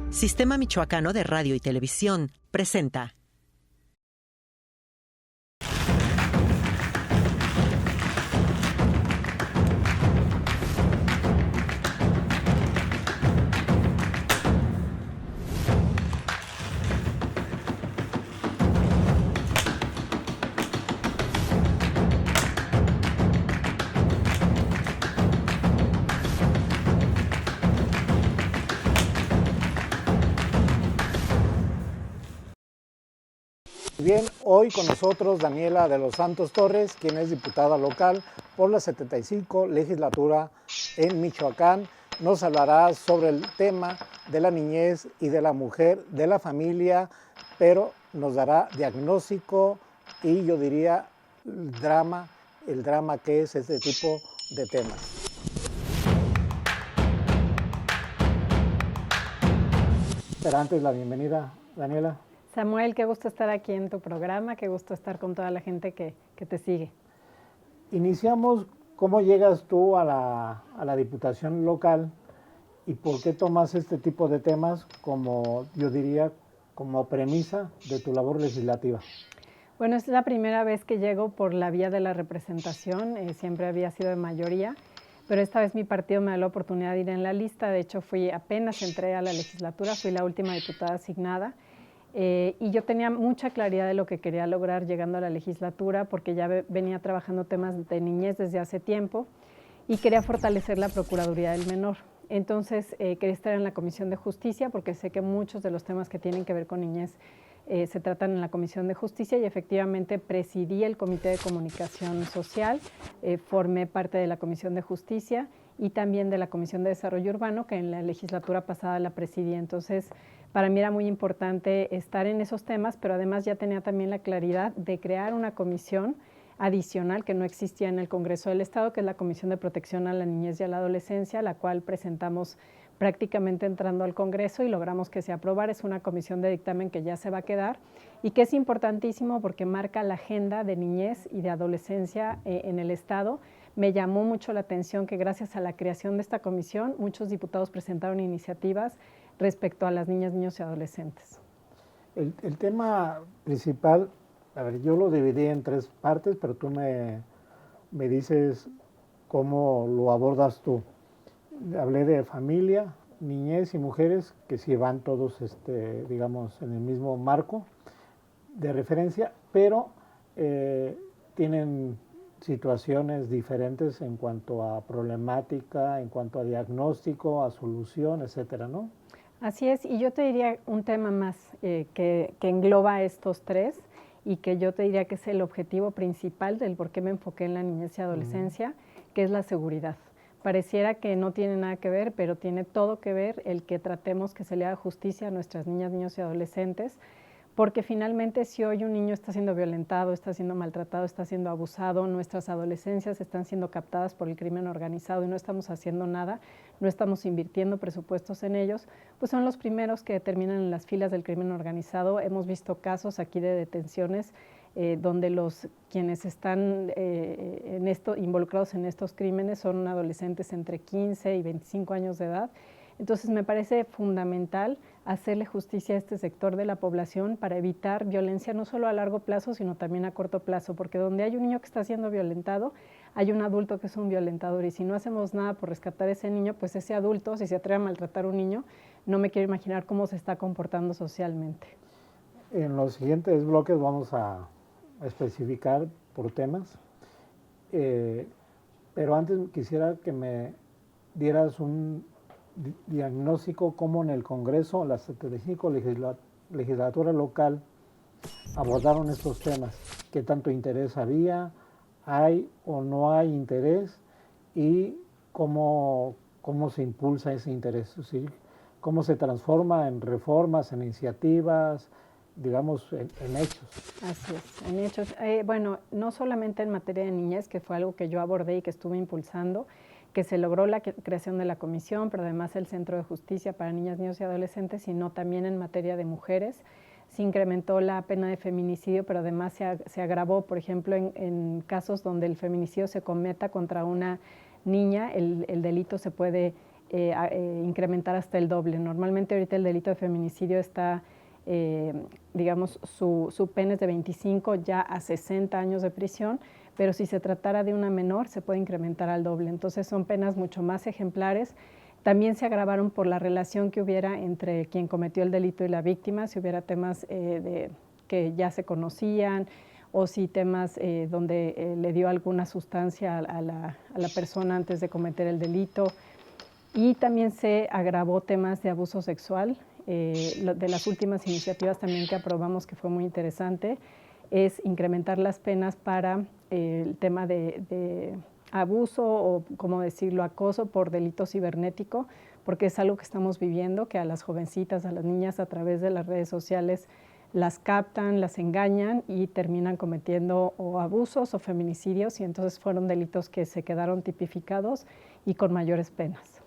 Sistema Michoacano de Radio y Televisión presenta. Bien, hoy con nosotros Daniela de los Santos Torres, quien es diputada local por la 75 legislatura en Michoacán. Nos hablará sobre el tema de la niñez y de la mujer, de la familia, pero nos dará diagnóstico y yo diría el drama que es este tipo de temas. Pero antes la bienvenida, Daniela. Samuel, qué gusto estar aquí en tu programa, qué gusto estar con toda la gente que te sigue. Iniciamos, ¿cómo llegas tú a la diputación local y por qué tomas este tipo de temas como, yo diría, como premisa de tu labor legislativa? Bueno, es la primera vez que llego por la vía de la representación, siempre había sido de mayoría, pero esta vez mi partido me da la oportunidad de ir en la lista. De hecho, apenas entré a la legislatura, fui la última diputada asignada. Y yo tenía mucha claridad de lo que quería lograr llegando a la legislatura, porque ya venía trabajando temas de niñez desde hace tiempo y quería fortalecer la Procuraduría del Menor. Entonces quería estar en la Comisión de Justicia, porque sé que muchos de los temas que tienen que ver con niñez se tratan en la Comisión de Justicia, y efectivamente presidí el Comité de Comunicación Social, formé parte de la Comisión de Justicia y también de la Comisión de Desarrollo Urbano, que en la legislatura pasada la presidí. Entonces, para mí era muy importante estar en esos temas, pero además ya tenía también la claridad de crear una comisión adicional que no existía en el Congreso del Estado, que es la Comisión de Protección a la Niñez y a la Adolescencia, la cual presentamos prácticamente entrando al Congreso y logramos que se aprobara. Es una comisión de dictamen que ya se va a quedar y que es importantísimo porque marca la agenda de niñez y de adolescencia en el Estado. Me llamó mucho la atención que gracias a la creación de esta comisión, muchos diputados presentaron iniciativas respecto a las niñas, niños y adolescentes. El tema principal, a ver, yo lo dividí en tres partes, pero tú me dices cómo lo abordas tú. Hablé de familia, niñez y mujeres, que sí van todos, digamos, en el mismo marco de referencia, pero tienen situaciones diferentes en cuanto a problemática, en cuanto a diagnóstico, a solución, etcétera, ¿no? Así es, y yo te diría un tema más que engloba estos tres y que yo te diría que es el objetivo principal del por qué me enfoqué en la niñez y adolescencia, que es la seguridad. Pareciera que no tiene nada que ver, pero tiene todo que ver el que tratemos que se le haga justicia a nuestras niñas, niños y adolescentes, porque finalmente si hoy un niño está siendo violentado, está siendo maltratado, está siendo abusado, nuestras adolescencias están siendo captadas por el crimen organizado y no estamos haciendo nada, no estamos invirtiendo presupuestos en ellos, pues son los primeros que terminan en las filas del crimen organizado. Hemos visto casos aquí de detenciones donde quienes están involucrados en estos crímenes son adolescentes entre 15 y 25 años de edad. Entonces me parece fundamental hacerle justicia a este sector de la población para evitar violencia no solo a largo plazo, sino también a corto plazo, porque donde hay un niño que está siendo violentado, hay un adulto que es un violentador, y si no hacemos nada por rescatar a ese niño, pues ese adulto, si se atreve a maltratar a un niño, no me quiero imaginar cómo se está comportando socialmente. En los siguientes bloques vamos a especificar por temas, pero antes quisiera que me dieras un diagnóstico cómo en el Congreso, la 75 legislatura local, abordaron estos temas, qué tanto interés había, hay o no hay interés y cómo se impulsa ese interés, ¿sí? Cómo se transforma en reformas, en iniciativas, digamos, en hechos. Así es, en hechos. Bueno, no solamente en materia de niñez, que fue algo que yo abordé y que estuve impulsando, que se logró la creación de la comisión, pero además el Centro de Justicia para Niñas, Niños y Adolescentes, sino también en materia de mujeres. Se incrementó la pena de feminicidio, pero además se agravó, por ejemplo, en casos donde el feminicidio se cometa contra una niña, el delito se puede incrementar hasta el doble. Normalmente ahorita el delito de feminicidio está, digamos, su pena es de 25 ya a 60 años de prisión, pero si se tratara de una menor se puede incrementar al doble. Entonces son penas mucho más ejemplares. También se agravaron por la relación que hubiera entre quien cometió el delito y la víctima, si hubiera temas que ya se conocían, o si temas donde le dio alguna sustancia a la persona antes de cometer el delito. Y también se agravó temas de abuso sexual. De las últimas iniciativas también que aprobamos, que fue muy interesante, es incrementar las penas para el tema de abuso o, como decirlo, acoso por delito cibernético, porque es algo que estamos viviendo, que a las jovencitas, a las niñas a través de las redes sociales las captan, las engañan y terminan cometiendo o abusos o feminicidios, y entonces fueron delitos que se quedaron tipificados y con mayores penas.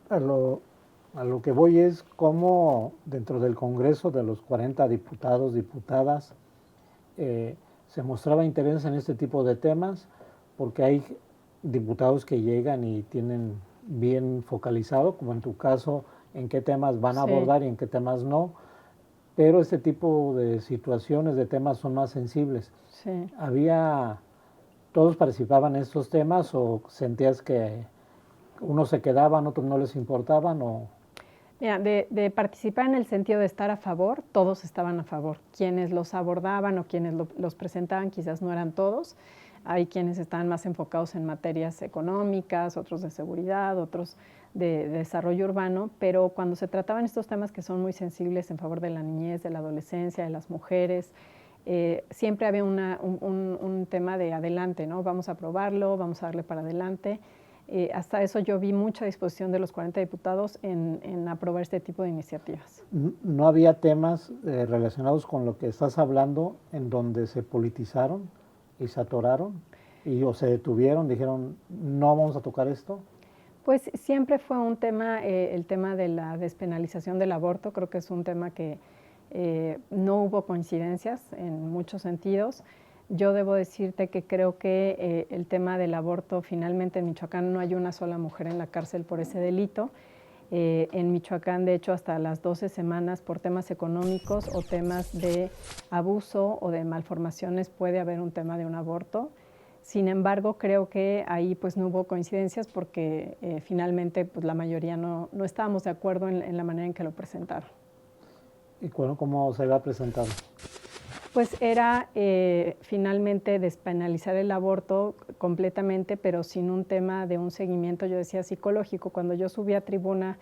A lo que voy es cómo dentro del Congreso de los 40 diputados, diputadas, se mostraba interés en este tipo de temas, porque hay diputados que llegan y tienen bien focalizado, como en tu caso, en qué temas van a abordar y en qué temas no, pero este tipo de situaciones, de temas son más sensibles. Sí. ¿Todos participaban en estos temas o sentías que unos se quedaban, otros no les importaban? Mira, de participar en el sentido de estar a favor, todos estaban a favor. Quienes los abordaban o quienes los presentaban quizás no eran todos. Hay quienes estaban más enfocados en materias económicas, otros de seguridad, otros de desarrollo urbano, pero cuando se trataban estos temas que son muy sensibles en favor de la niñez, de la adolescencia, de las mujeres, siempre había un tema de adelante, ¿no? Vamos a aprobarlo, vamos a darle para adelante. Hasta eso yo vi mucha disposición de los 40 diputados en aprobar este tipo de iniciativas. ¿No había temas relacionados con lo que estás hablando en donde se politizaron y se atoraron o se detuvieron, dijeron no vamos a tocar esto? Pues siempre fue un tema, el tema de la despenalización del aborto. Creo que es un tema que no hubo coincidencias en muchos sentidos. Yo debo decirte que creo que el tema del aborto, finalmente en Michoacán no hay una sola mujer en la cárcel por ese delito. En Michoacán, de hecho, hasta las 12 semanas por temas económicos o temas de abuso o de malformaciones puede haber un tema de un aborto. Sin embargo, creo que ahí pues no hubo coincidencias porque finalmente pues, la mayoría no estábamos de acuerdo en la manera en que lo presentaron. ¿Y cómo se va a presentar? Pues era finalmente despenalizar el aborto completamente, pero sin un tema de un seguimiento, yo decía, psicológico. Cuando yo subí a tribuna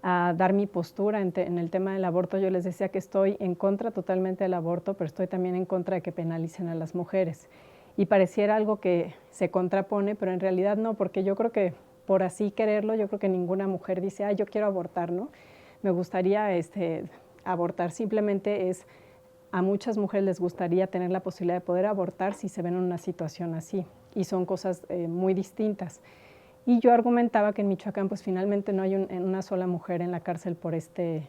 a dar mi postura en el tema del aborto, yo les decía que estoy en contra totalmente del aborto, pero estoy también en contra de que penalicen a las mujeres. Y pareciera algo que se contrapone, pero en realidad no, porque yo creo que por así quererlo, yo creo que ninguna mujer dice, yo quiero abortar, ¿no? Me gustaría abortar. Simplemente a muchas mujeres les gustaría tener la posibilidad de poder abortar si se ven en una situación así, y son cosas muy distintas. Y yo argumentaba que en Michoacán pues finalmente no hay una sola mujer en la cárcel por este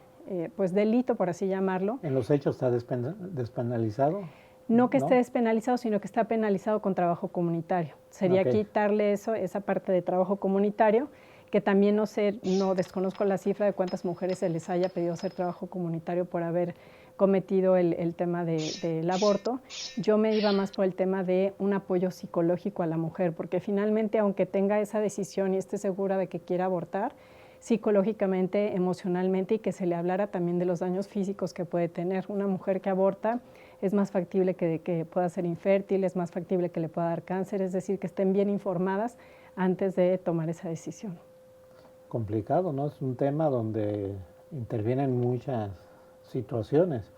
pues delito, por así llamarlo. ¿En los hechos está despenalizado? No que esté despenalizado, sino que está penalizado con trabajo comunitario. Sería quitarle esa parte de trabajo comunitario, que también no desconozco la cifra de cuántas mujeres se les haya pedido hacer trabajo comunitario por haber cometido el tema del aborto. Yo me iba más por el tema de un apoyo psicológico a la mujer, porque finalmente, aunque tenga esa decisión y esté segura de que quiera abortar, psicológicamente, emocionalmente, y que se le hablara también de los daños físicos que puede tener. Una mujer que aborta es más factible que pueda ser infértil, es más factible que le pueda dar cáncer, es decir, que estén bien informadas antes de tomar esa decisión. Complicado, ¿no? Es un tema donde intervienen muchas situaciones,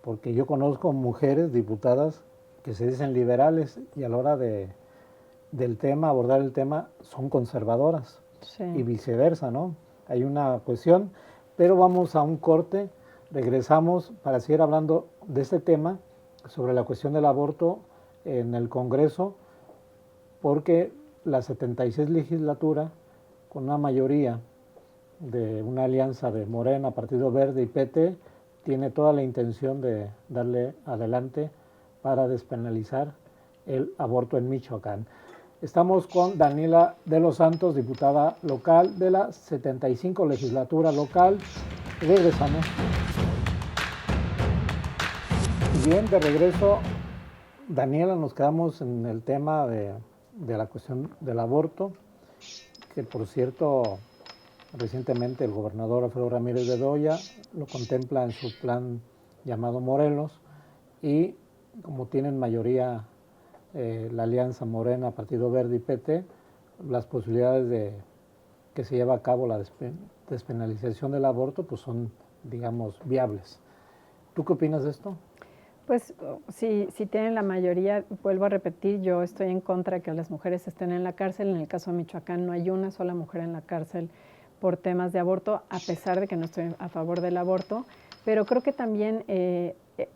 porque yo conozco mujeres diputadas que se dicen liberales y a la hora del tema, abordar el tema, son conservadoras. Sí. Y viceversa, ¿no? Hay una cuestión, pero vamos a un corte, regresamos para seguir hablando de este tema, sobre la cuestión del aborto en el Congreso, porque la 76 legislatura, con una mayoría de una alianza de Morena, Partido Verde y PT, tiene toda la intención de darle adelante para despenalizar el aborto en Michoacán. Estamos con Daniela de los Santos, diputada local de la 75 legislatura local. Regresamos. Bien, de regreso, Daniela, nos quedamos en el tema de la cuestión del aborto, que por cierto, recientemente el gobernador Alfredo Ramírez Bedoya lo contempla en su plan llamado Morelos, y como tienen mayoría la Alianza Morena, Partido Verde y PT, las posibilidades de que se lleve a cabo la despenalización del aborto pues son, digamos, viables. ¿Tú qué opinas de esto? Pues si tienen la mayoría, vuelvo a repetir, yo estoy en contra de que las mujeres estén en la cárcel. En el caso de Michoacán no hay una sola mujer en la cárcel por temas de aborto, a pesar de que no estoy a favor del aborto, pero creo que también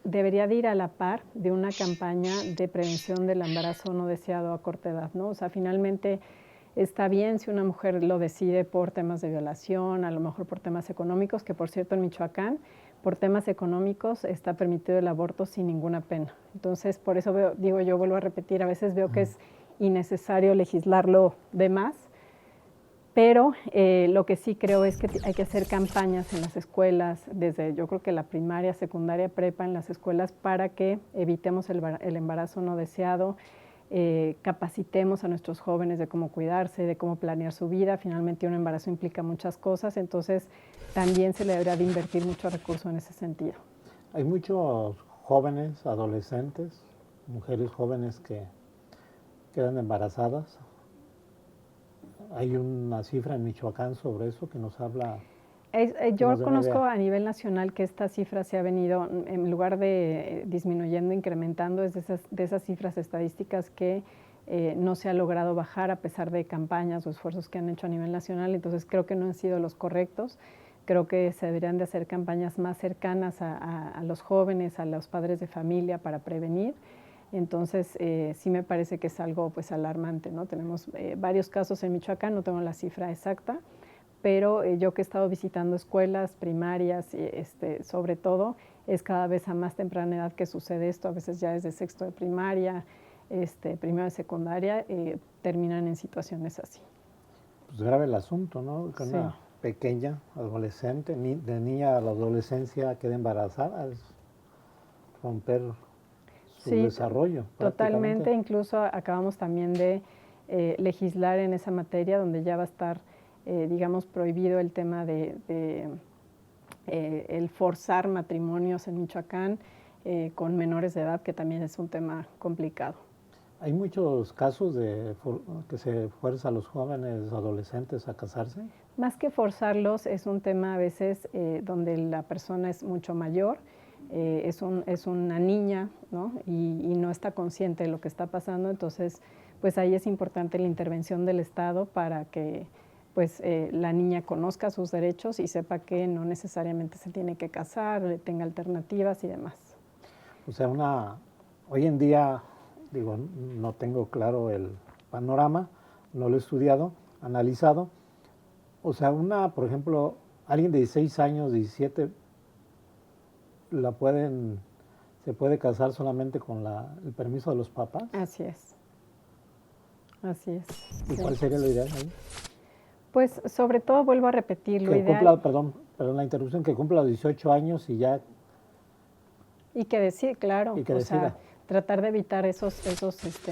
debería de ir a la par de una campaña de prevención del embarazo no deseado a corta edad, ¿no? O sea, finalmente está bien si una mujer lo decide por temas de violación, a lo mejor por temas económicos, que por cierto en Michoacán, por temas económicos está permitido el aborto sin ninguna pena. Entonces, por eso digo, yo vuelvo a repetir, a veces veo que es innecesario legislarlo de más, pero lo que sí creo es que hay que hacer campañas en las escuelas, desde yo creo que la primaria, secundaria, prepa, en las escuelas, para que evitemos el embarazo no deseado, capacitemos a nuestros jóvenes de cómo cuidarse, de cómo planear su vida. Finalmente un embarazo implica muchas cosas, entonces también se le debería de invertir mucho recurso en ese sentido. Hay muchos jóvenes, adolescentes, mujeres jóvenes que quedan embarazadas. Hay una cifra en Michoacán sobre eso que nos habla. Yo conozco a nivel nacional que esta cifra se ha venido, en lugar de disminuyendo, incrementando, es de esas cifras estadísticas que no se ha logrado bajar a pesar de campañas o esfuerzos que han hecho a nivel nacional. Entonces creo que no han sido los correctos. Creo que se deberían de hacer campañas más cercanas a los jóvenes, a los padres de familia para prevenir. Entonces, sí me parece que es algo pues alarmante, ¿no? Tenemos varios casos en Michoacán, no tengo la cifra exacta, pero yo que he estado visitando escuelas primarias, sobre todo, es cada vez a más temprana edad que sucede esto, a veces ya desde sexto de primaria, primero de secundaria, terminan en situaciones así. Pues grave el asunto, ¿no? Que Sí. una pequeña, adolescente, de niña a la adolescencia queda embarazada, es romper su desarrollo. Totalmente, incluso acabamos también de legislar en esa materia donde ya va a estar, digamos, prohibido el tema de el forzar matrimonios en Michoacán con menores de edad, que también es un tema complicado. ¿Hay muchos casos de que se fuerza a los jóvenes adolescentes a casarse? Más que forzarlos, es un tema a veces donde la persona es mucho mayor, es una niña, ¿no? Y no está consciente de lo que está pasando, entonces pues ahí es importante la intervención del Estado para que pues la niña conozca sus derechos y sepa que no necesariamente se tiene que casar, tenga alternativas y demás. O sea, hoy en día, digo, no tengo claro el panorama, no lo he estudiado, analizado. O sea, por ejemplo, alguien de 16 años, 17, se puede casar solamente con el permiso de los papás. Así es. Así es. ¿Y cuál sería lo ideal ahí? Pues sobre todo, vuelvo a repetir, lo ideal... Perdón la interrupción, que cumpla los 18 años y ya... Y que decida, claro. Y que decida. Sea, tratar de evitar esos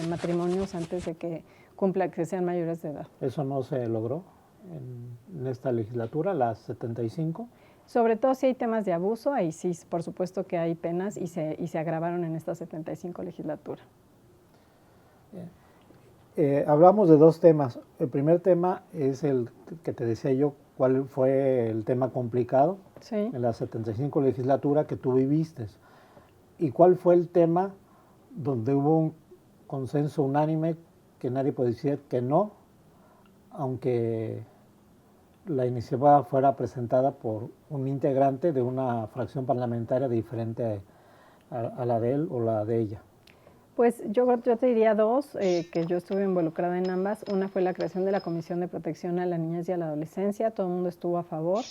matrimonios antes de que que sean mayores de edad. ¿Eso no se logró en esta legislatura, la 75? Sobre todo si hay temas de abuso, ahí sí, por supuesto que hay penas y se agravaron en esta 75 legislatura. Hablamos de dos temas. El primer tema es el que te decía yo, cuál fue el tema complicado en la 75 legislatura que tú viviste. ¿Y cuál fue el tema donde hubo un consenso unánime que nadie puede decir que no, aunque la iniciativa fuera presentada por un integrante de una fracción parlamentaria diferente a la de él o la de ella? Pues yo te diría dos, que yo estuve involucrada en ambas. Una fue la creación de la Comisión de Protección a la Niñez y a la Adolescencia, todo el mundo estuvo a favor.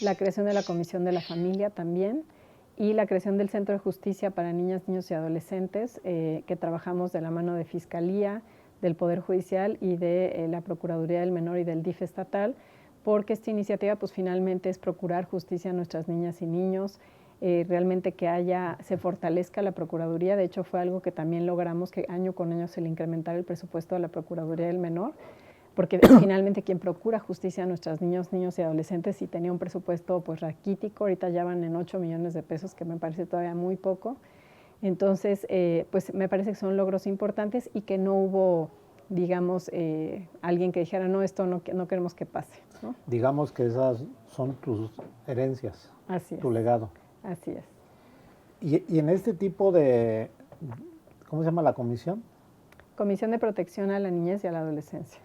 La creación de la Comisión de la Familia también. Y la creación del Centro de Justicia para Niñas, Niños y Adolescentes, que trabajamos de la mano de Fiscalía, del Poder Judicial y de la Procuraduría del Menor y del DIF estatal, porque esta iniciativa pues finalmente es procurar justicia a nuestras niñas y niños, realmente que se fortalezca la Procuraduría. De hecho fue algo que también logramos, que año con año se le incrementara el presupuesto a la Procuraduría del Menor, porque finalmente quien procura justicia a nuestros niños y adolescentes, si tenía un presupuesto pues raquítico, ahorita ya van en 8 millones de pesos, que me parece todavía muy poco. Entonces, pues me parece que son logros importantes y que no hubo, digamos, alguien que dijera, no, esto no queremos que pase, ¿no? Digamos que esas son tus herencias, Así es. Tu legado. Así es. Y en este tipo de, ¿cómo se llama la comisión? Comisión de Protección a la Niñez y a la Adolescencia.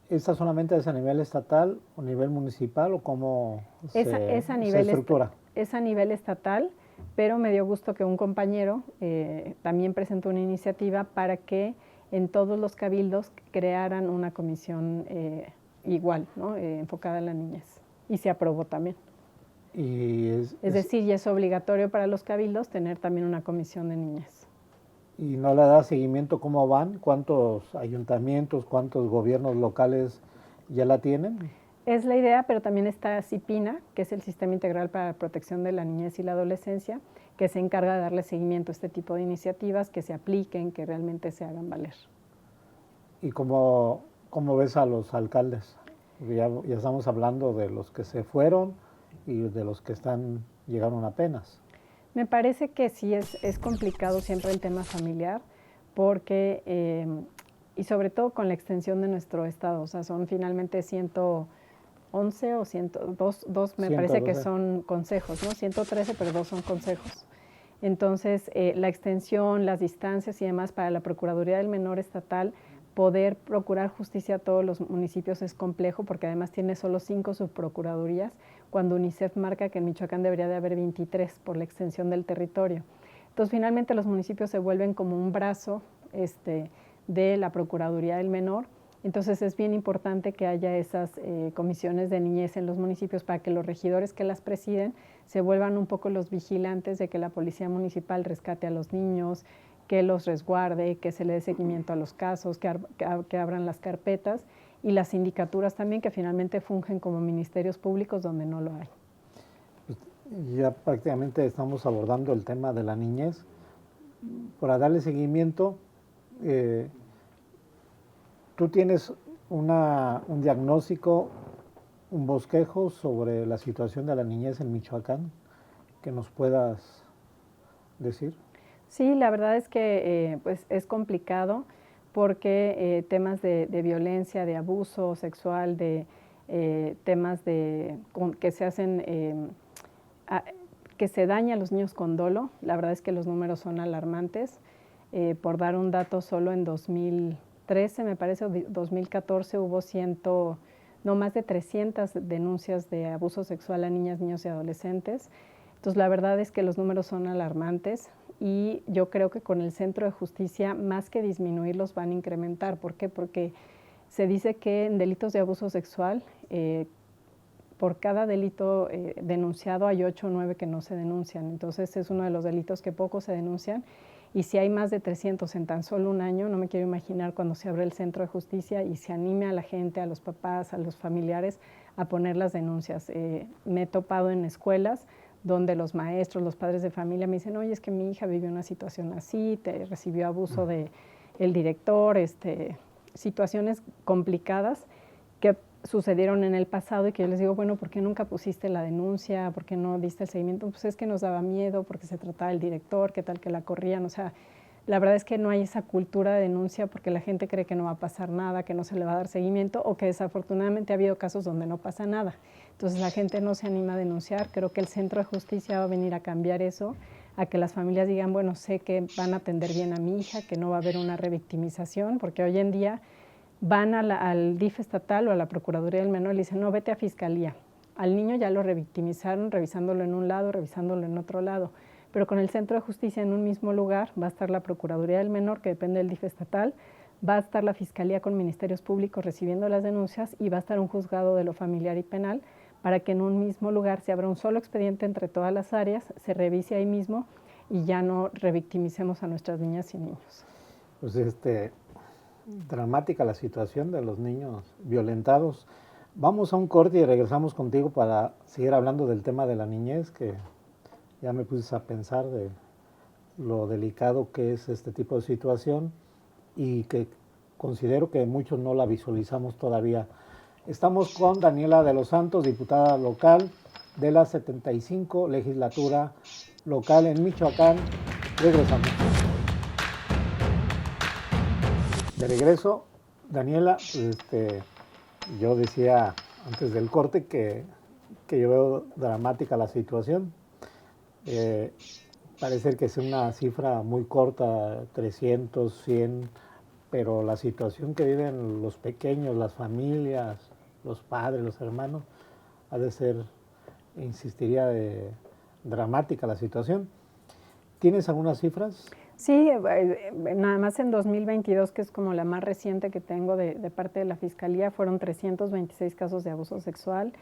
¿Esta solamente es a nivel estatal o nivel municipal o cómo se estructura? Es a nivel estatal, pero me dio gusto que un compañero también presentó una iniciativa para que en todos los cabildos crearan una comisión igual, ¿no? Enfocada a la niñez. Y se aprobó también. Es decir, ya es obligatorio para los cabildos tener también una comisión de niñez. ¿Y no le da seguimiento cómo van? ¿Cuántos ayuntamientos, cuántos gobiernos locales ya la tienen? Es la idea, pero también está CIPINA, que es el Sistema Integral para la Protección de la Niñez y la Adolescencia, que se encarga de darle seguimiento a este tipo de iniciativas, que se apliquen, que realmente se hagan valer. ¿Y cómo ves a los alcaldes? Ya estamos hablando de los que se fueron y de los que llegaron apenas. Me parece que sí es complicado siempre el tema familiar, porque, y sobre todo con la extensión de nuestro estado, o sea, son finalmente 111 o 102, me parece que son consejos, ¿no? 113, pero 2 son consejos. Entonces, la extensión, las distancias y demás para la Procuraduría del Menor estatal, poder procurar justicia a todos los municipios es complejo, porque además tiene solo 5 subprocuradurías, cuando UNICEF marca que en Michoacán debería de haber 23 por la extensión del territorio. Entonces, finalmente los municipios se vuelven como un brazo de la Procuraduría del Menor. Entonces, es bien importante que haya esas comisiones de niñez en los municipios para que los regidores que las presiden se vuelvan un poco los vigilantes de que la policía municipal rescate a los niños, que los resguarde, que se le dé seguimiento a los casos, que abran las carpetas, y las sindicaturas también, que finalmente fungen como ministerios públicos donde no lo hay. Ya prácticamente estamos abordando el tema de la niñez. Para darle seguimiento, tú tienes un diagnóstico, un bosquejo sobre la situación de la niñez en Michoacán, que nos puedas decir. Sí, la verdad es que pues es complicado, porque temas de violencia, de abuso sexual, de temas que se hacen, que se daña a los niños con dolo, la verdad es que los números son alarmantes. Por dar un dato, solo en 2013, me parece, o 2014, hubo más de 300 denuncias de abuso sexual a niñas, niños y adolescentes. Entonces, la verdad es que los números son alarmantes. Y yo creo que con el Centro de Justicia, más que disminuirlos, van a incrementar. ¿Por qué? Porque se dice que en delitos de abuso sexual, por cada delito denunciado hay 8 o 9 que no se denuncian. Entonces es uno de los delitos que poco se denuncian. Y si hay más de 300 en tan solo un año, no me quiero imaginar cuando se abre el Centro de Justicia y se anime a la gente, a los papás, a los familiares a poner las denuncias. Me he topado en escuelas donde los maestros, los padres de familia me dicen, oye, es que mi hija vivió una situación así, recibió abuso del director, situaciones complicadas que sucedieron en el pasado, y que yo les digo, bueno, ¿por qué nunca pusiste la denuncia? ¿Por qué no diste el seguimiento? Pues es que nos daba miedo, porque se trataba del director, qué tal que la corrían. O sea, la verdad es que no hay esa cultura de denuncia, porque la gente cree que no va a pasar nada, que no se le va a dar seguimiento, o que desafortunadamente ha habido casos donde no pasa nada. Entonces la gente no se anima a denunciar. Creo que el Centro de Justicia va a venir a cambiar eso, a que las familias digan, bueno, sé que van a atender bien a mi hija, que no va a haber una revictimización, porque hoy en día van al DIF estatal o a la Procuraduría del Menor y le dicen, no, vete a Fiscalía. Al niño ya lo revictimizaron, revisándolo en un lado, revisándolo en otro lado. Pero con el Centro de Justicia en un mismo lugar va a estar la Procuraduría del Menor, que depende del DIF estatal, va a estar la Fiscalía con ministerios públicos recibiendo las denuncias, y va a estar un juzgado de lo familiar y penal, para que en un mismo lugar se abra un solo expediente entre todas las áreas, se revise ahí mismo y ya no revictimicemos a nuestras niñas y niños. Pues dramática la situación de los niños violentados. Vamos a un corte y regresamos contigo para seguir hablando del tema de la niñez, que ya me puse a pensar de lo delicado que es este tipo de situación y que considero que muchos no la visualizamos todavía. Estamos con Daniela de los Santos, diputada local de la 75 legislatura local en Michoacán. Regresamos. De regreso, Daniela, yo decía antes del corte que yo veo dramática la situación. Parece que es una cifra muy corta, 300, 100, pero la situación que viven los pequeños, las familias, los padres, los hermanos, ha de ser, insistiría, dramática la situación. ¿Tienes algunas cifras? Sí, nada más en 2022, que es como la más reciente que tengo de parte de la Fiscalía, fueron 326 casos de abuso sexual.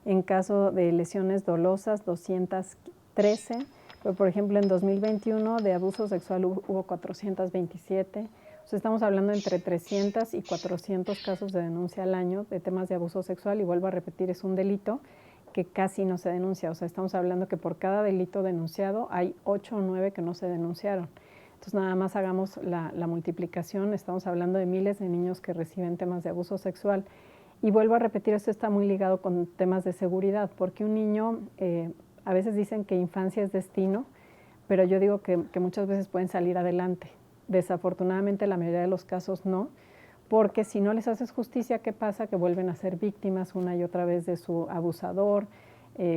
En caso de lesiones dolosas, 213. Pero, por ejemplo, en 2021 de abuso sexual hubo 427. O sea, estamos hablando entre 300 y 400 casos de denuncia al año de temas de abuso sexual. Y vuelvo a repetir, es un delito que casi no se denuncia. O sea, estamos hablando que por cada delito denunciado hay 8 o 9 que no se denunciaron. Entonces, nada más hagamos la multiplicación. Estamos hablando de miles de niños que reciben temas de abuso sexual. Y vuelvo a repetir, esto está muy ligado con temas de seguridad, porque un niño, a veces dicen que infancia es destino, pero yo digo que muchas veces pueden salir adelante. Desafortunadamente, la mayoría de los casos no, porque si no les haces justicia, ¿qué pasa? Que vuelven a ser víctimas una y otra vez de su abusador,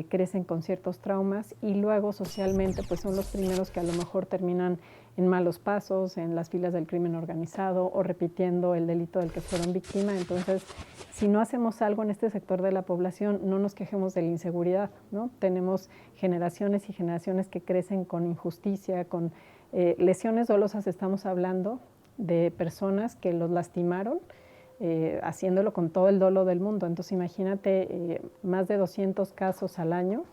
crecen con ciertos traumas y luego socialmente pues son los primeros que a lo mejor terminan en malos pasos, en las filas del crimen organizado o repitiendo el delito del que fueron víctimas. Entonces, si no hacemos algo en este sector de la población, no nos quejemos de la inseguridad, ¿no? Tenemos generaciones y generaciones que crecen con injusticia, con lesiones dolosas. Estamos hablando de personas que los lastimaron, haciéndolo con todo el dolo del mundo. Entonces imagínate más de 200 casos al año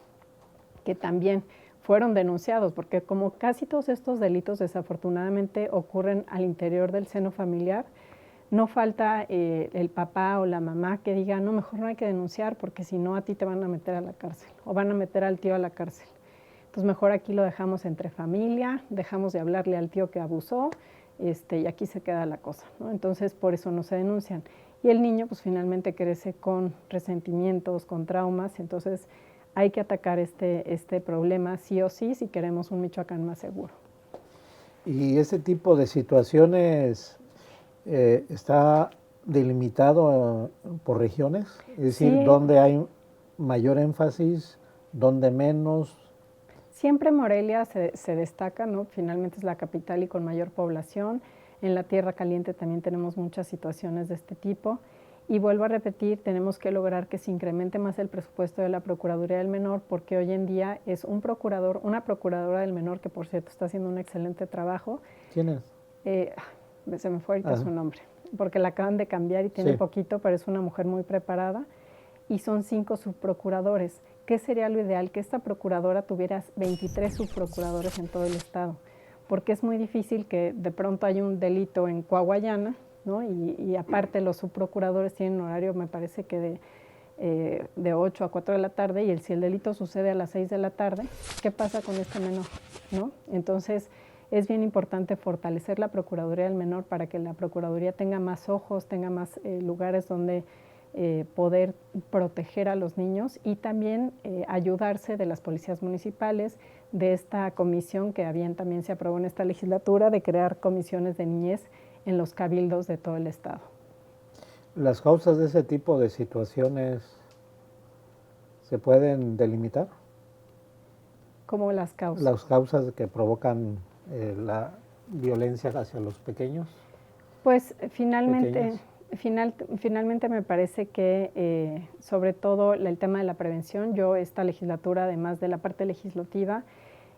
que también fueron denunciados, porque como casi todos estos delitos desafortunadamente ocurren al interior del seno familiar, no falta el papá o la mamá que diga, no, mejor no hay que denunciar porque si no a ti te van a meter a la cárcel o van a meter al tío a la cárcel. Entonces mejor aquí lo dejamos entre familia, dejamos de hablarle al tío que abusó, y aquí se queda la cosa, ¿no? Entonces, por eso no se denuncian. Y el niño, pues finalmente crece con resentimientos, con traumas, entonces hay que atacar este problema sí o sí si queremos un Michoacán más seguro. ¿Y ese tipo de situaciones está delimitado por regiones? Es decir, Sí. ¿dónde hay mayor énfasis, dónde menos? Siempre Morelia se destaca, ¿no? Finalmente es la capital y con mayor población. En la Tierra Caliente también tenemos muchas situaciones de este tipo. Y vuelvo a repetir, tenemos que lograr que se incremente más el presupuesto de la Procuraduría del Menor, porque hoy en día es un procurador, una procuradora del menor, que por cierto está haciendo un excelente trabajo. ¿Quién es? Se me fue ahorita su nombre, porque la acaban de cambiar y tiene poquito, pero es una mujer muy preparada. Y son 5 subprocuradores. ¿Qué sería lo ideal? Que esta procuradora tuviera 23 subprocuradores en todo el estado, porque es muy difícil que de pronto haya un delito en Coahuayana, ¿no? Y aparte los subprocuradores tienen horario, me parece que de 8 a 4 de la tarde, y si el delito sucede a las 6 de la tarde, ¿qué pasa con este menor? ¿No? Entonces, es bien importante fortalecer la Procuraduría del Menor para que la Procuraduría tenga más ojos, tenga más lugares donde poder proteger a los niños y también ayudarse de las policías municipales, de esta comisión que también se aprobó en esta legislatura de crear comisiones de niñez en los cabildos de todo el estado. ¿Las causas de ese tipo de situaciones se pueden delimitar? ¿Cómo las causas? Las causas que provocan la violencia hacia los pequeños. Pues finalmente me parece que sobre todo el tema de la prevención, yo esta legislatura, además de la parte legislativa,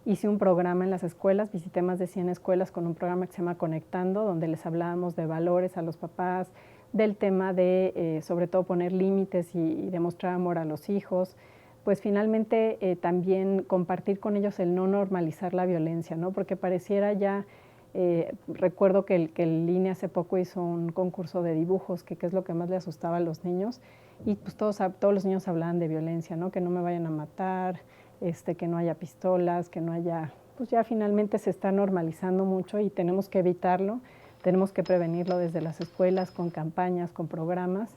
hice un programa en las escuelas, visité más de 100 escuelas con un programa que se llama Conectando, donde les hablábamos de valores a los papás, del tema de sobre todo poner límites y demostrar amor a los hijos. Pues finalmente también compartir con ellos el no normalizar la violencia, ¿no? Porque pareciera ya Recuerdo que el INE hace poco hizo un concurso de dibujos, que es lo que más le asustaba a los niños, y pues todos los niños hablaban de violencia, ¿no? Que no me vayan a matar, que no haya pistolas, que no haya... Pues ya finalmente se está normalizando mucho y tenemos que evitarlo, tenemos que prevenirlo desde las escuelas, con campañas, con programas,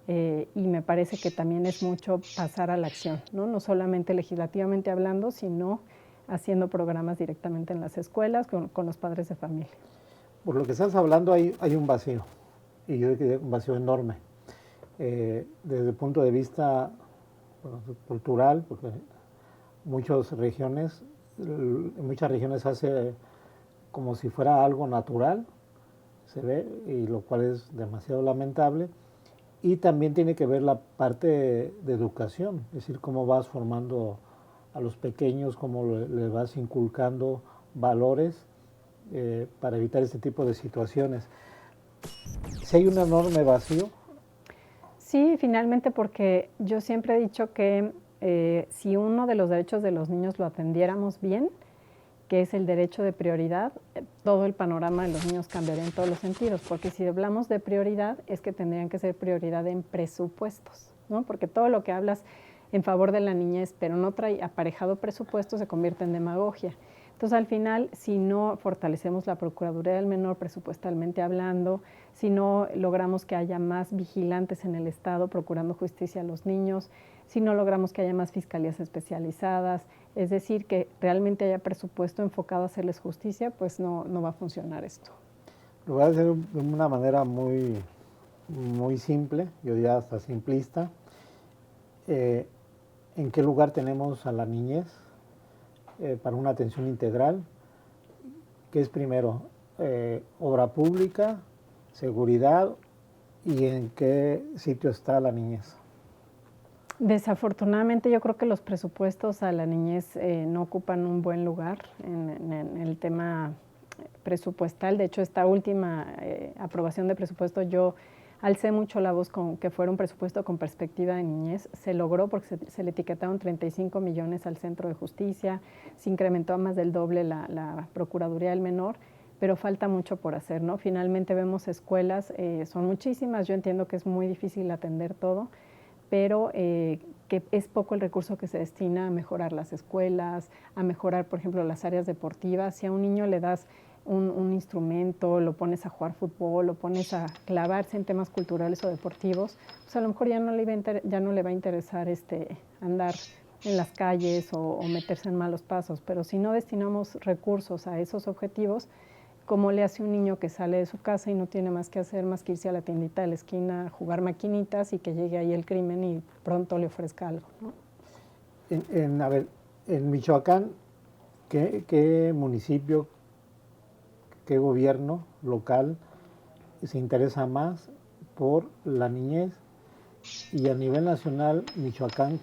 y me parece que también es mucho pasar a la acción, ¿no? No solamente legislativamente hablando, sino haciendo programas directamente en las escuelas con los padres de familia. Por lo que estás hablando hay un vacío, y yo creo que un vacío enorme. Desde el punto de vista cultural, porque en muchas regiones hace como si fuera algo natural, se ve, y lo cual es demasiado lamentable. Y también tiene que ver la parte de educación, es decir, cómo vas formando a los pequeños, cómo le vas inculcando valores para evitar este tipo de situaciones. Si hay un enorme vacío. Sí, finalmente, porque yo siempre he dicho que si uno de los derechos de los niños lo atendiéramos bien, que es el derecho de prioridad, todo el panorama de los niños cambiaría en todos los sentidos, porque si hablamos de prioridad es que tendrían que ser prioridad en presupuestos, ¿no? Porque todo lo que hablas en favor de la niñez, pero no trae aparejado presupuesto, se convierte en demagogia. Entonces, al final, si no fortalecemos la Procuraduría del Menor presupuestalmente hablando, si no logramos que haya más vigilantes en el Estado procurando justicia a los niños, si no logramos que haya más fiscalías especializadas, es decir, que realmente haya presupuesto enfocado a hacerles justicia, pues no va a funcionar esto. Lo voy a hacer de una manera muy, muy simple, yo diría hasta simplista. ¿En qué lugar tenemos a la niñez para una atención integral? ¿Qué es primero? Obra pública, seguridad, ¿y en qué sitio está la niñez? Desafortunadamente yo creo que los presupuestos a la niñez no ocupan un buen lugar en el tema presupuestal. De hecho, esta última aprobación de presupuesto yo alcé mucho la voz con que fuera un presupuesto con perspectiva de niñez. Se logró porque se le etiquetaron 35 millones al Centro de Justicia, se incrementó a más del doble la Procuraduría del Menor, pero falta mucho por hacer, ¿no? Finalmente vemos escuelas, son muchísimas, yo entiendo que es muy difícil atender todo, pero que es poco el recurso que se destina a mejorar las escuelas, a mejorar, por ejemplo, las áreas deportivas. Si a un niño le das un instrumento, lo pones a jugar fútbol, lo pones a clavarse en temas culturales o deportivos, pues a lo mejor ya no le va a interesar andar en las calles o meterse en malos pasos. Pero si no destinamos recursos a esos objetivos, ¿cómo le hace un niño que sale de su casa y no tiene más que hacer más que irse a la tiendita de la esquina a jugar maquinitas y que llegue ahí el crimen y pronto le ofrezca algo, ¿no? En Michoacán, ¿qué municipio, qué gobierno local se interesa más por la niñez? Y a nivel nacional, Michoacán,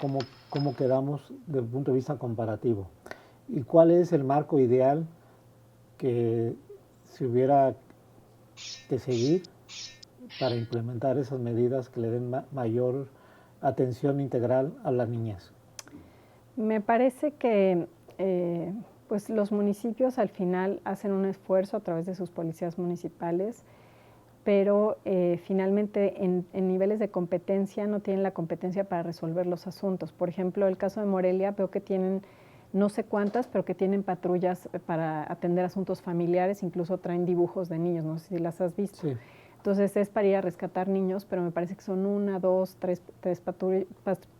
¿cómo quedamos desde el punto de vista comparativo? ¿Y cuál es el marco ideal que si hubiera que seguir para implementar esas medidas que le den mayor atención integral a la niñez? Me parece que pues los municipios al final hacen un esfuerzo a través de sus policías municipales, pero finalmente en niveles de competencia no tienen la competencia para resolver los asuntos. Por ejemplo, el caso de Morelia, veo que tienen no sé cuántas, pero que tienen patrullas para atender asuntos familiares, incluso traen dibujos de niños, no sé si las has visto. Sí. Entonces es para ir a rescatar niños, pero me parece que son 1, 2, 3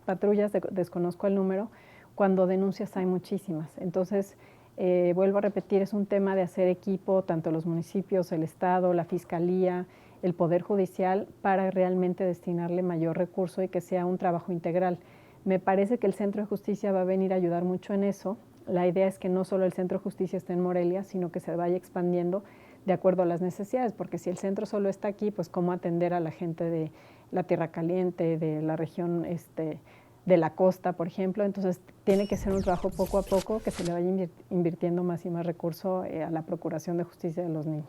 patrullas, desconozco el número, cuando denuncias hay muchísimas. Entonces, vuelvo a repetir, es un tema de hacer equipo, tanto los municipios, el Estado, la Fiscalía, el Poder Judicial, para realmente destinarle mayor recurso y que sea un trabajo integral. Me parece que el Centro de Justicia va a venir a ayudar mucho en eso. La idea es que no solo el Centro de Justicia esté en Morelia, sino que se vaya expandiendo de acuerdo a las necesidades, porque si el centro solo está aquí, pues cómo atender a la gente de la Tierra Caliente, de la región de la costa, por ejemplo. Entonces tiene que ser un trabajo poco a poco, que se le vaya invirtiendo más y más recurso a la procuración de justicia de los niños.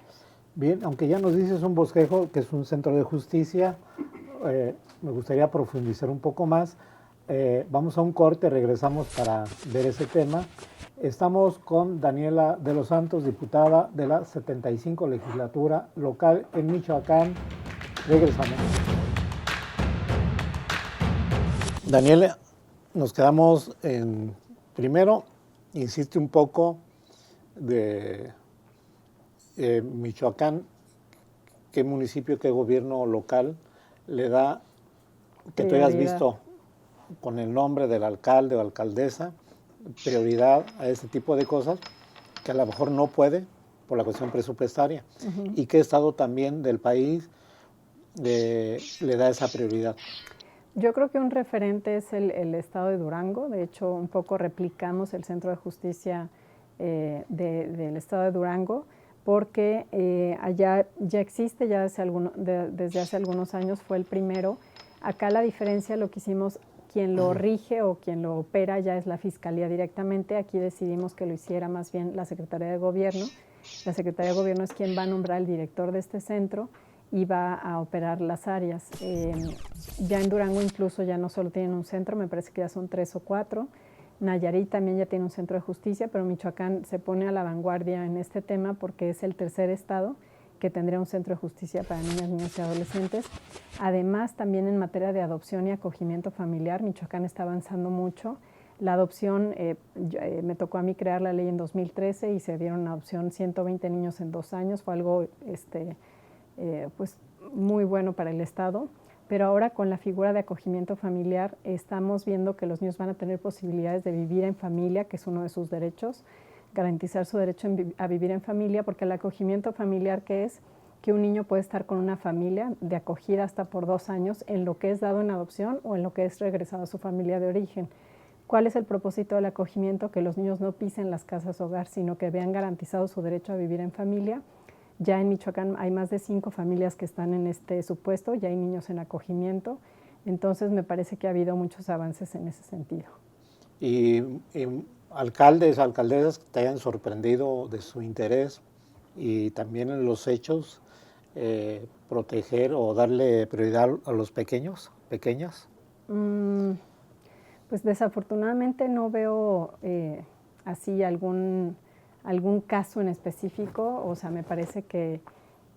Bien, aunque ya nos dices un bosquejo que es un centro de justicia, me gustaría profundizar un poco más. Vamos a un corte, regresamos para ver ese tema Estamos con Daniela de los Santos, diputada de la 75 legislatura local en Michoacán. Regresamos. Daniela, nos quedamos en, primero, insiste un poco de Michoacán, qué municipio, qué gobierno local le da, que tú hayas visto con el nombre del alcalde o alcaldesa, prioridad a este tipo de cosas que a lo mejor no puede por la cuestión presupuestaria. Y qué estado también del país le da esa prioridad. Yo creo que un referente es el estado de Durango. De hecho, un poco replicamos el Centro de Justicia del estado de Durango, porque allá ya existe, ya desde hace algunos años fue el primero. Acá la diferencia, lo que hicimos, quien lo rige o quien lo opera ya es la Fiscalía directamente. Aquí decidimos que lo hiciera más bien la Secretaría de Gobierno. La Secretaría de Gobierno es quien va a nombrar al director de este centro y va a operar las áreas. Ya en Durango incluso ya no solo tienen un centro, me parece que ya son 3 o 4. Nayarit también ya tiene un centro de justicia, pero Michoacán se pone a la vanguardia en este tema porque es el tercer estado que tendría un centro de justicia para niñas, niños y adolescentes. Además, también en materia de adopción y acogimiento familiar, Michoacán está avanzando mucho. La adopción, me tocó a mí crear la ley en 2013 y se dieron adopción 120 niños en 2 años. Fue algo pues, muy bueno para el Estado. Pero ahora con la figura de acogimiento familiar estamos viendo que los niños van a tener posibilidades de vivir en familia, que es uno de sus derechos, garantizar su derecho a vivir en familia, porque el acogimiento familiar, que es que un niño puede estar con una familia de acogida hasta por 2 años en lo que es dado en adopción o en lo que es regresado a su familia de origen. ¿Cuál es el propósito del acogimiento? Que los niños no pisen las casas hogar, sino que vean garantizado su derecho a vivir en familia. Ya en Michoacán hay más de 5 familias que están en este supuesto, ya hay niños en acogimiento, entonces me parece que ha habido muchos avances en ese sentido. Y alcaldes, alcaldesas que te hayan sorprendido de su interés y también en los hechos, proteger o darle prioridad a los pequeñas. Pues desafortunadamente no veo así algún caso en específico. O sea, me parece que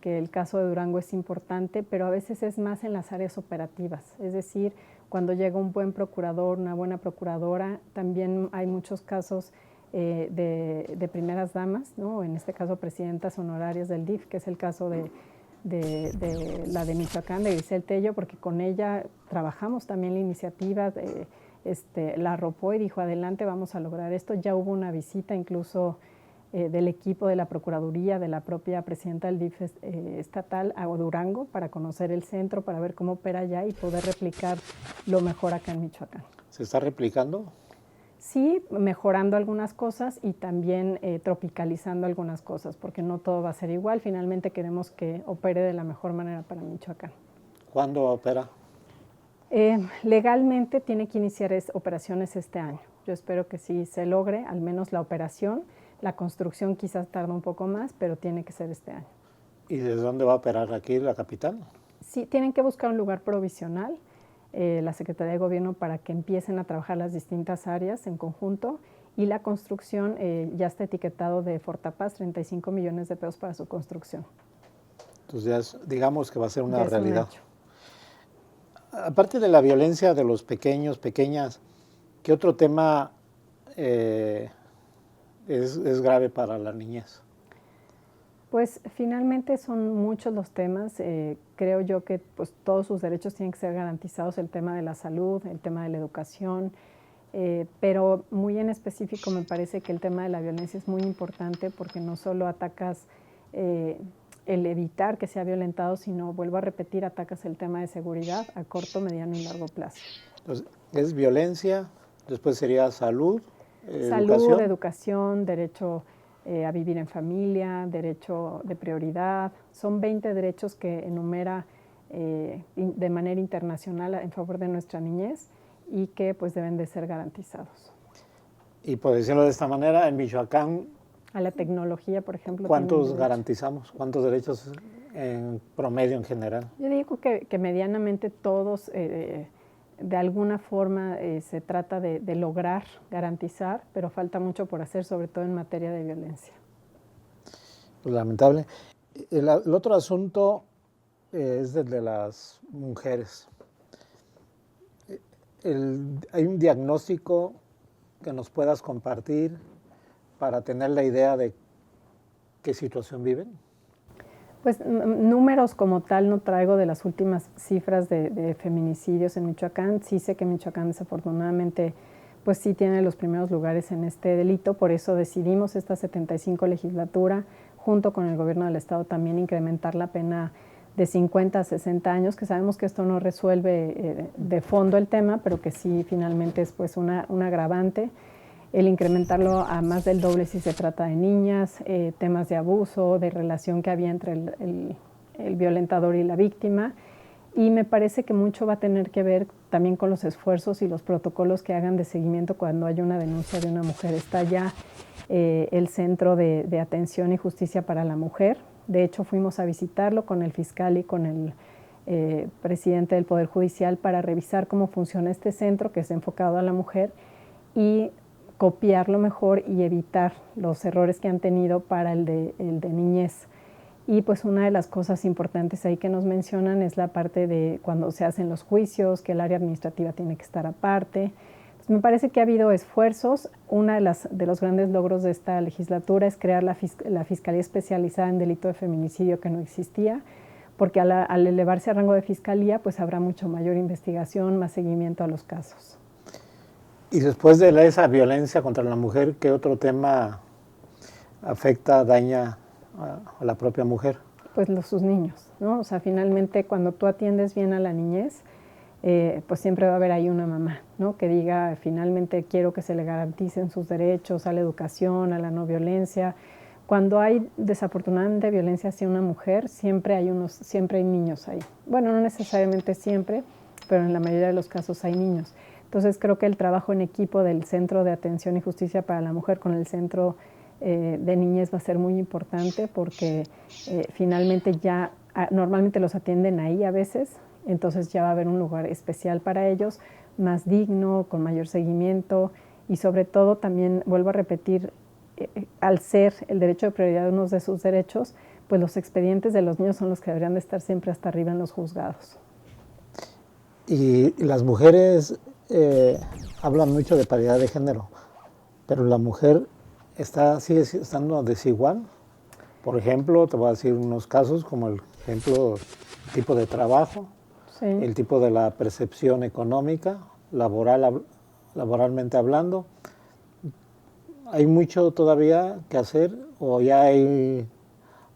el caso de Durango es importante, pero a veces es más en las áreas operativas, es decir, cuando llega un buen procurador, una buena procuradora. También hay muchos casos de primeras damas, ¿no? En este caso presidentas honorarias del DIF, que es el caso de la de Michoacán, de Grisel Tello, porque con ella trabajamos también la iniciativa, la arropó y dijo, adelante, vamos a lograr esto. Ya hubo una visita incluso del equipo de la Procuraduría, de la propia presidenta del DIF estatal a Durango, para conocer el centro, para ver cómo opera allá y poder replicar lo mejor acá en Michoacán. ¿Se está replicando? Sí, mejorando algunas cosas y también tropicalizando algunas cosas, porque no todo va a ser igual. Finalmente queremos que opere de la mejor manera para Michoacán. ¿Cuándo opera? Legalmente tiene que iniciar operaciones este año. Yo espero que sí se logre, al menos la operación. La construcción quizás tarda un poco más, pero tiene que ser este año. ¿Y desde dónde va a operar? ¿Aquí, la capital? Sí, tienen que buscar un lugar provisional, la Secretaría de Gobierno, para que empiecen a trabajar las distintas áreas en conjunto, y la construcción ya está etiquetado de Fortapaz, 35 millones de pesos para su construcción. Entonces ya digamos que va a ser una Ya es realidad. un hecho. Aparte de la violencia de los pequeños, pequeñas, ¿qué otro tema es grave para la niñez? Pues finalmente son muchos los temas. Creo yo que pues, todos sus derechos tienen que ser garantizados, el tema de la salud, el tema de la educación, pero muy en específico me parece que el tema de la violencia es muy importante, porque no solo atacas el evitar que sea violentado, sino, vuelvo a repetir, atacas el tema de seguridad a corto, mediano y largo plazo. Entonces, es violencia, después sería salud, Salud, educación, derecho a vivir en familia, derecho de prioridad. Son 20 derechos que enumera de manera internacional en favor de nuestra niñez y que pues deben de ser garantizados. Y por decirlo de esta manera, en Michoacán, a la tecnología, por ejemplo. ¿cuántos garantizamos? ¿Cuántos derechos en promedio en general? Yo digo que medianamente todos de alguna forma se trata de lograr, garantizar, pero falta mucho por hacer, sobre todo en materia de violencia. Pues lamentable. El otro asunto es el de las mujeres. ¿Hay un diagnóstico que nos puedas compartir para tener la idea de qué situación viven? Pues números como tal no traigo de las últimas cifras de feminicidios en Michoacán. Sí sé que Michoacán desafortunadamente pues sí tiene los primeros lugares en este delito, por eso decidimos esta 75 legislatura, junto con el gobierno del estado, también incrementar la pena de 50 a 60 años, que sabemos que esto no resuelve de fondo el tema, pero que sí finalmente es pues un agravante. El incrementarlo a más del doble si se trata de niñas, temas de abuso, de relación que había entre el violentador y la víctima. Y me parece que mucho va a tener que ver también con los esfuerzos y los protocolos que hagan de seguimiento cuando hay una denuncia de una mujer. Está ya el Centro de Atención y Justicia para la Mujer. De hecho, fuimos a visitarlo con el fiscal y con el presidente del Poder Judicial para revisar cómo funciona este centro que es enfocado a la mujer y copiarlo mejor y evitar los errores que han tenido para el de niñez. Y pues una de las cosas importantes ahí que nos mencionan es la parte de cuando se hacen los juicios, que el área administrativa tiene que estar aparte. Pues me parece que ha habido esfuerzos. Uno de los grandes logros de esta legislatura es crear la Fiscalía Especializada en Delito de Feminicidio, que no existía, porque al elevarse a rango de fiscalía, pues habrá mucho mayor investigación, más seguimiento a los casos. Y después de esa violencia contra la mujer, ¿qué otro tema afecta, daña a la propia mujer? Pues sus niños, ¿no? O sea, finalmente cuando tú atiendes bien a la niñez, pues siempre va a haber ahí una mamá, ¿no? Que diga, finalmente quiero que se le garanticen sus derechos a la educación, a la no violencia. Cuando hay desafortunadamente violencia hacia una mujer, siempre hay niños ahí. Bueno, no necesariamente siempre, pero en la mayoría de los casos hay niños. Entonces creo que el trabajo en equipo del Centro de Atención y Justicia para la Mujer con el Centro de Niñez va a ser muy importante porque finalmente ya normalmente los atienden ahí a veces, entonces ya va a haber un lugar especial para ellos, más digno, con mayor seguimiento y sobre todo también, vuelvo a repetir, al ser el derecho de prioridad uno de sus derechos, pues los expedientes de los niños son los que deberían de estar siempre hasta arriba en los juzgados. Y las mujeres hablan mucho de paridad de género, pero la mujer sigue estando desigual. Por ejemplo, te voy a decir unos casos como el ejemplo tipo de trabajo, sí, el tipo de la percepción económica, laboralmente hablando. ¿Hay mucho todavía que hacer o ya hay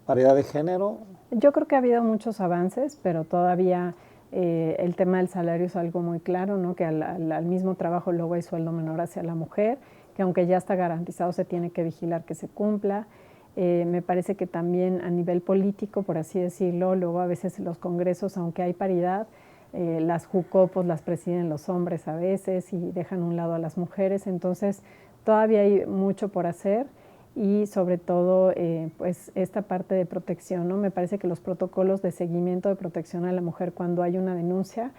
paridad de género? Yo creo que ha habido muchos avances, pero todavía el tema del salario es algo muy claro, ¿no? Que al mismo trabajo luego hay sueldo menor hacia la mujer, que aunque ya está garantizado se tiene que vigilar que se cumpla. Me parece que también a nivel político, por así decirlo, luego a veces los congresos, aunque hay paridad, las JUCOPOS las presiden los hombres a veces y dejan a un lado a las mujeres, entonces todavía hay mucho por hacer y sobre todo pues esta parte de protección, ¿no? Me parece que los protocolos de seguimiento de protección a la mujer cuando hay una denuncia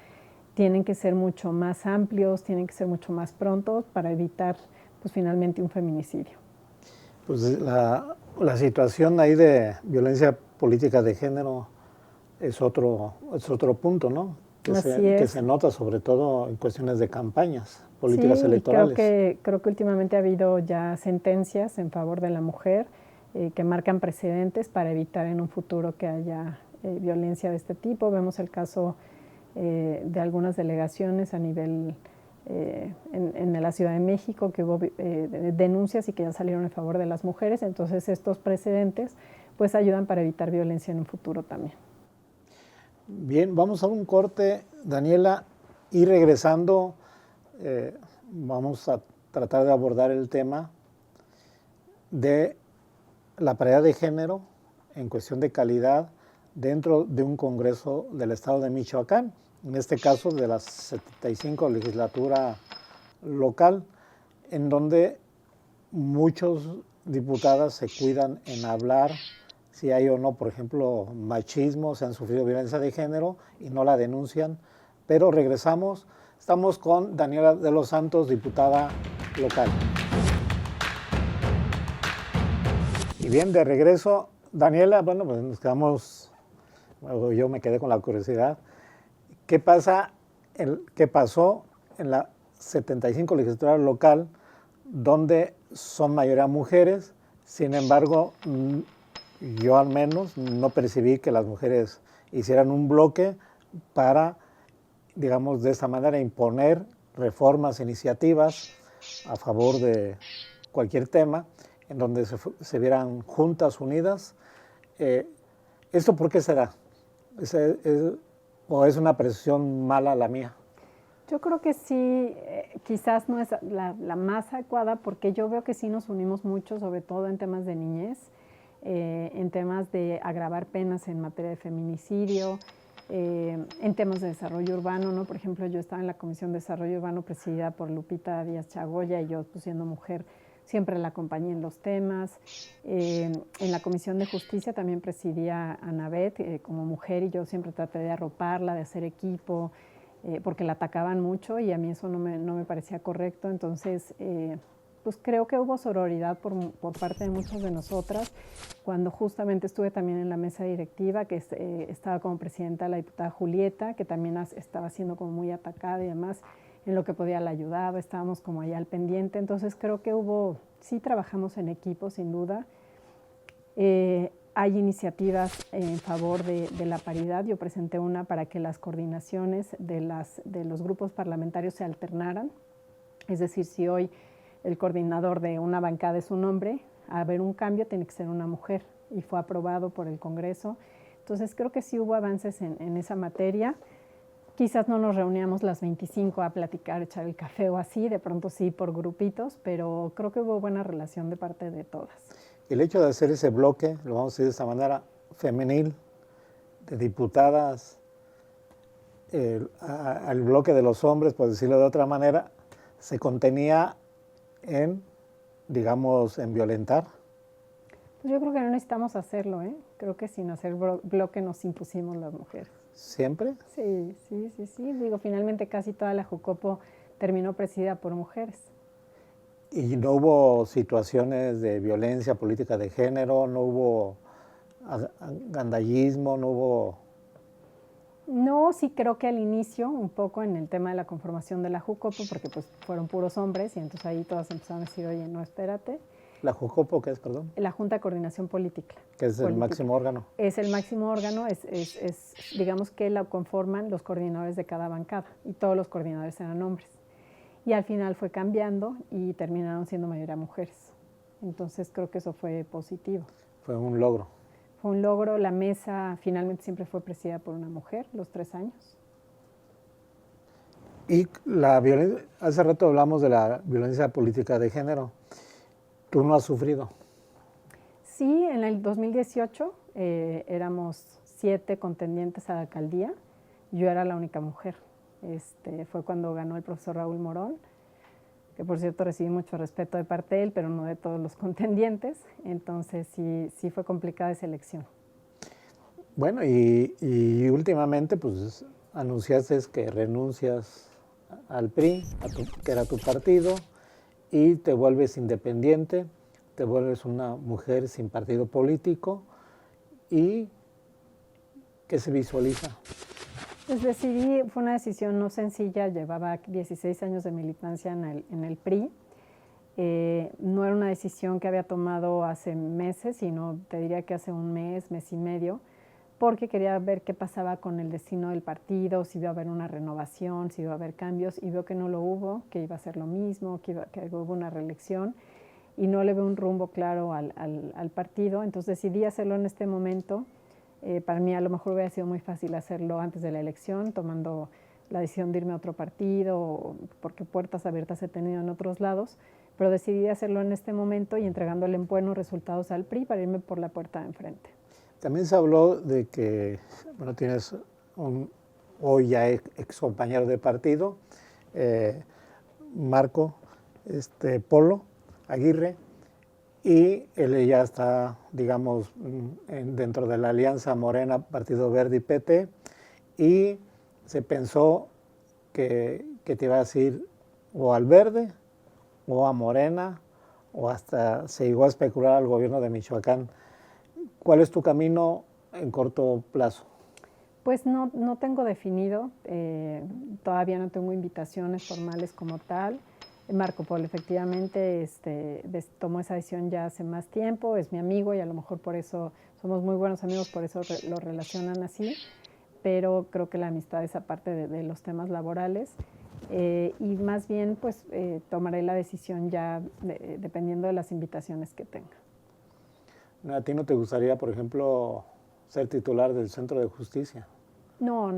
tienen que ser mucho más amplios, tienen que ser mucho más prontos para evitar pues finalmente un feminicidio. Pues la situación ahí de violencia política de género es otro punto, ¿no? Que se nota sobre todo en cuestiones de campañas políticas electorales. Creo que últimamente ha habido ya sentencias en favor de la mujer que marcan precedentes para evitar en un futuro que haya violencia de este tipo. Vemos el caso de algunas delegaciones a nivel en la Ciudad de México que hubo denuncias y que ya salieron en favor de las mujeres, entonces estos precedentes pues ayudan para evitar violencia en un futuro también. Bien, vamos a un corte, Daniela, y regresando vamos a tratar de abordar el tema de la paridad de género en cuestión de calidad dentro de un Congreso del Estado de Michoacán, en este caso de la 75 legislatura local, en donde muchos diputadas se cuidan en hablar si hay o no, por ejemplo, machismo, si han sufrido violencia de género y no la denuncian. Pero regresamos, Estamos con Daniela de los Santos, diputada local. Y bien, de regreso, Daniela, bueno, pues nos quedamos, yo me quedé con la curiosidad. ¿Qué pasó en la 75 legislatura local, donde son mayoría mujeres? Sin embargo, yo al menos no percibí que las mujeres hicieran un bloque para, digamos, de esta manera imponer reformas, iniciativas a favor de cualquier tema, en donde se vieran juntas, unidas. ¿Esto por qué será? ¿O es una percepción mala la mía? Yo creo que sí, quizás no es la más adecuada, porque yo veo que sí nos unimos mucho, sobre todo en temas de niñez, en temas de agravar penas en materia de feminicidio, en temas de desarrollo urbano, ¿no? Por ejemplo, yo estaba en la Comisión de Desarrollo Urbano presidida por Lupita Díaz Chagoya, y yo, pues, siendo mujer, siempre la acompañé en los temas. En la Comisión de Justicia también presidía a Anabet como mujer, y yo siempre traté de arroparla, de hacer equipo, porque la atacaban mucho y a mí eso no me parecía correcto. Entonces, pues creo que hubo sororidad por parte de muchas de nosotras. Cuando justamente estuve también en la mesa directiva, que estaba como presidenta la diputada Julieta, que también estaba siendo como muy atacada, y además en lo que podía la ayudaba, estábamos como allá al pendiente. Entonces creo que sí trabajamos en equipo, sin duda. Hay iniciativas en favor de la paridad. Yo presenté una para que las coordinaciones de los grupos parlamentarios se alternaran. Es decir, si hoy el coordinador de una bancada es un hombre, a haber un cambio tiene que ser una mujer, y fue aprobado por el Congreso. Entonces creo que sí hubo avances en esa materia. Quizás no nos reuníamos las 25 a platicar, echar el café o así, de pronto sí por grupitos, pero creo que hubo buena relación de parte de todas. El hecho de hacer ese bloque, lo vamos a decir de esta manera, femenil, de diputadas, al bloque de los hombres, por decirlo de otra manera, se contenía en, digamos, en violentar. Pues yo creo que no necesitamos hacerlo, ¿eh? Creo que sin hacer bloque nos impusimos las mujeres. ¿Siempre? Sí. Digo, finalmente casi toda la Jucopo terminó presidida por mujeres. ¿Y no hubo situaciones de violencia política de género? ¿No hubo gandallismo? ¿No hubo...? No, sí creo que al inicio, un poco en el tema de la conformación de la Jucopo, porque pues fueron puros hombres, y entonces ahí todas empezaron a decir, oye, no, espérate. ¿La Jucopo qué es, perdón? La Junta de Coordinación Política. Que es el máximo órgano. Es el máximo órgano, digamos que la conforman los coordinadores de cada bancada, y todos los coordinadores eran hombres. Y al final fue cambiando y terminaron siendo mayoría mujeres. Entonces creo que eso fue positivo. Fue un logro. Fue un logro. La mesa finalmente siempre fue presidida por una mujer, los 3 años. Y la violencia, hace rato hablamos de la violencia política de género. ¿Tú no has sufrido? Sí, en el 2018 éramos 7 contendientes a la alcaldía. Yo era la única mujer. Fue cuando ganó el profesor Raúl Morón, que por cierto recibí mucho respeto de parte de él, pero no de todos los contendientes. Entonces sí fue complicada esa elección. Bueno, y últimamente pues anunciaste que renuncias al PRI, que era tu partido, y te vuelves independiente, te vuelves una mujer sin partido político. ¿Y qué se visualiza? Pues fue una decisión no sencilla. Llevaba 16 años de militancia en el PRI. No era una decisión que había tomado hace meses, sino te diría que hace un mes y medio, porque quería ver qué pasaba con el destino del partido, si iba a haber una renovación, si iba a haber cambios, y veo que no lo hubo, que iba a ser lo mismo, que hubo una reelección, y no le veo un rumbo claro al partido. Entonces decidí hacerlo en este momento. Para mí a lo mejor hubiera sido muy fácil hacerlo antes de la elección, tomando la decisión de irme a otro partido, porque puertas abiertas he tenido en otros lados, pero decidí hacerlo en este momento y entregándole buenos resultados al PRI para irme por la puerta de enfrente. También se habló de que, bueno, tienes hoy ya ex compañero de partido, Marco Polo Aguirre, y él ya está, digamos, dentro de la alianza Morena, Partido Verde y PT, y se pensó que que te ibas a ir o al Verde o a Morena o hasta se llegó a especular al gobierno de Michoacán. ¿Cuál es tu camino en corto plazo? Pues no tengo definido, todavía no tengo invitaciones formales como tal. Marco Polo efectivamente tomó esa decisión ya hace más tiempo, es mi amigo y a lo mejor por eso somos muy buenos amigos, por eso lo relacionan así, pero creo que la amistad es aparte de los temas laborales. Y más bien pues tomaré la decisión ya dependiendo de las invitaciones que tenga. ¿A ti no te gustaría, por ejemplo, ser titular del Centro de Justicia? No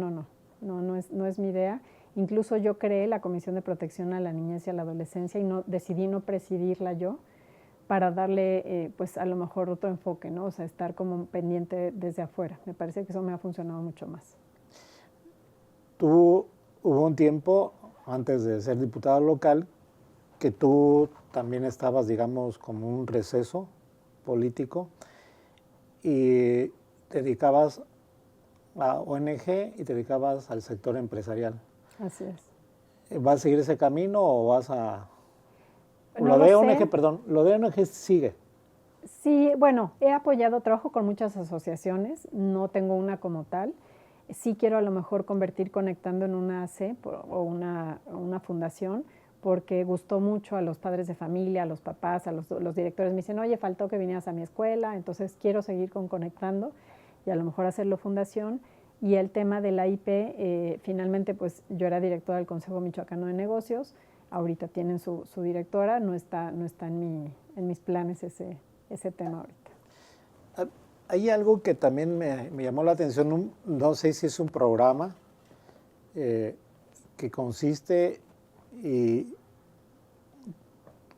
es mi idea. Incluso yo creé la Comisión de Protección a la Niñez y a la Adolescencia y decidí no presidirla yo para darle pues a lo mejor otro enfoque, ¿no? O sea, estar como pendiente desde afuera. Me parece que eso me ha funcionado mucho más. Hubo un tiempo, antes de ser diputada local, que tú también estabas, digamos, como un receso político y te dedicabas a ONG y te dedicabas al sector empresarial. Así es. ¿Vas a seguir ese camino o vas a...? No lo sé. Lo de ONG sigue. Sí, bueno, he apoyado, trabajo con muchas asociaciones, no tengo una como tal. Sí quiero a lo mejor convertir Conectando en una AC o una fundación, porque gustó mucho a los padres de familia, a los papás, a los directores. Me dicen, oye, faltó que vinieras a mi escuela, entonces quiero seguir con Conectando y a lo mejor hacerlo fundación. Y el tema de la IP, finalmente pues yo era directora del Consejo Michoacano de Negocios, ahorita tienen su directora, no está en mis planes ese tema ahorita. Hay algo que también me llamó la atención, no sé si es un programa que consiste, y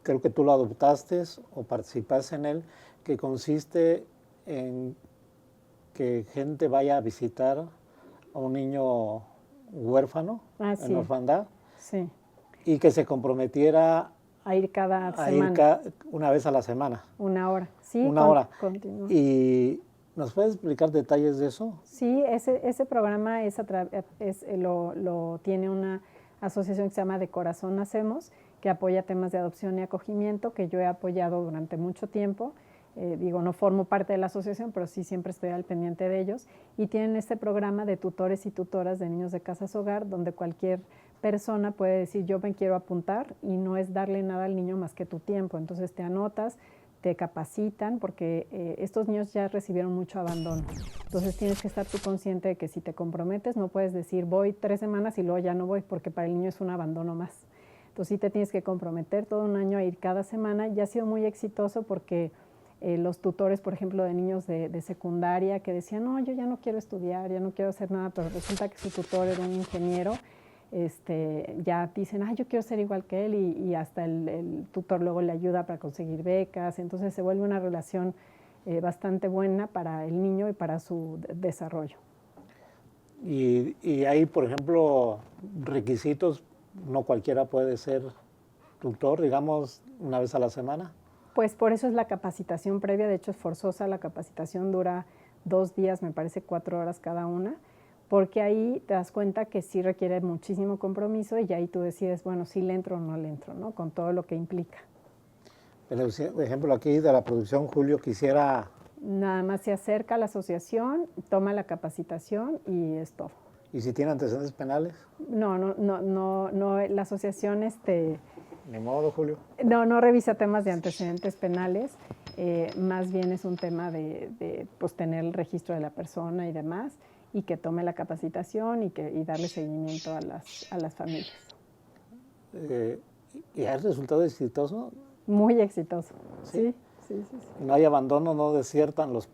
creo que tú lo adoptaste o participaste en él, que consiste en que gente vaya a visitar a un niño huérfano en orfandad, sí, y que se comprometiera a ir cada semana. Una vez a la semana. Una hora, sí. Una hora. Continúa. ¿Y nos puedes explicar detalles de eso? Sí, ese programa lo tiene una asociación que se llama De Corazón Hacemos, que apoya temas de adopción y acogimiento, que yo he apoyado durante mucho tiempo. No formo parte de la asociación, pero sí siempre estoy al pendiente de ellos. Y tienen este programa de tutores y tutoras de niños de casas hogar, donde cualquier persona puede decir, yo me quiero apuntar, y no es darle nada al niño más que tu tiempo. Entonces te anotas, te capacitan, porque estos niños ya recibieron mucho abandono. Entonces tienes que estar tú consciente de que si te comprometes, no puedes decir voy 3 semanas y luego ya no voy, porque para el niño es un abandono más. Entonces sí te tienes que comprometer todo un año a ir cada semana, y ha sido muy exitoso porque los tutores, por ejemplo, de niños de secundaria que decían, no, yo ya no quiero estudiar, ya no quiero hacer nada, pero resulta que su tutor era un ingeniero, ya dicen, yo quiero ser igual que él, y hasta el tutor luego le ayuda para conseguir becas. Entonces se vuelve una relación bastante buena para el niño y para su desarrollo. Y hay, por ejemplo, requisitos, no cualquiera puede ser tutor, digamos, una vez a la semana. Pues por eso es la capacitación previa, de hecho es forzosa, la capacitación dura 2 días, me parece 4 horas cada una, porque ahí te das cuenta que sí requiere muchísimo compromiso, y ahí tú decides, bueno, si le entro o no le entro, ¿no? Con todo lo que implica. Pero, por ejemplo, aquí de la producción, Julio, quisiera... Nada más se acerca a la asociación, toma la capacitación y es todo. ¿Y si tiene antecedentes penales? No, la asociación Ni modo, Julio. No revisa temas de antecedentes penales, más bien es un tema de pues, tener el registro de la persona y demás, y que tome la capacitación y darle seguimiento a las familias. ¿Y ha resultado exitoso? Muy exitoso, sí. Sí. ¿No hay abandono, no desiertan los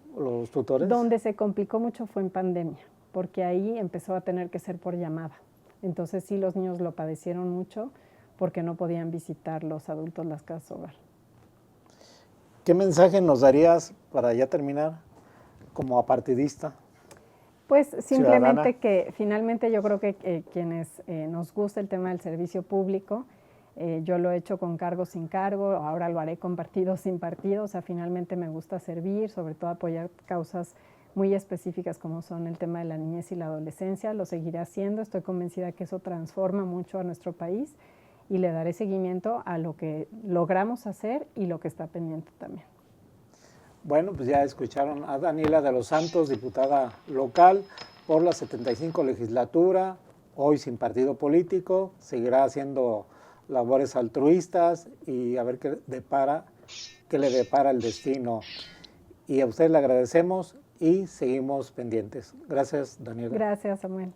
tutores? Donde se complicó mucho fue en pandemia, porque ahí empezó a tener que ser por llamada. Entonces sí, los niños lo padecieron mucho porque no podían visitar los adultos las casas hogar. ¿Qué mensaje nos darías, para ya terminar, como apartidista? Pues simplemente ciudadana? Que finalmente yo creo que quienes nos gusta el tema del servicio público, yo lo he hecho con cargo sin cargo, ahora lo haré con partido sin partido, o sea, finalmente me gusta servir, sobre todo apoyar causas muy específicas como son el tema de la niñez y la adolescencia. Lo seguiré haciendo, estoy convencida que eso transforma mucho a nuestro país y le daré seguimiento a lo que logramos hacer y lo que está pendiente también. Bueno, pues ya escucharon a Daniela de los Santos, diputada local por la 75 legislatura, hoy sin partido político, seguirá haciendo labores altruistas y a ver qué le depara el destino. Y a usted le agradecemos y seguimos pendientes. Gracias, Daniela. Gracias, Samuel.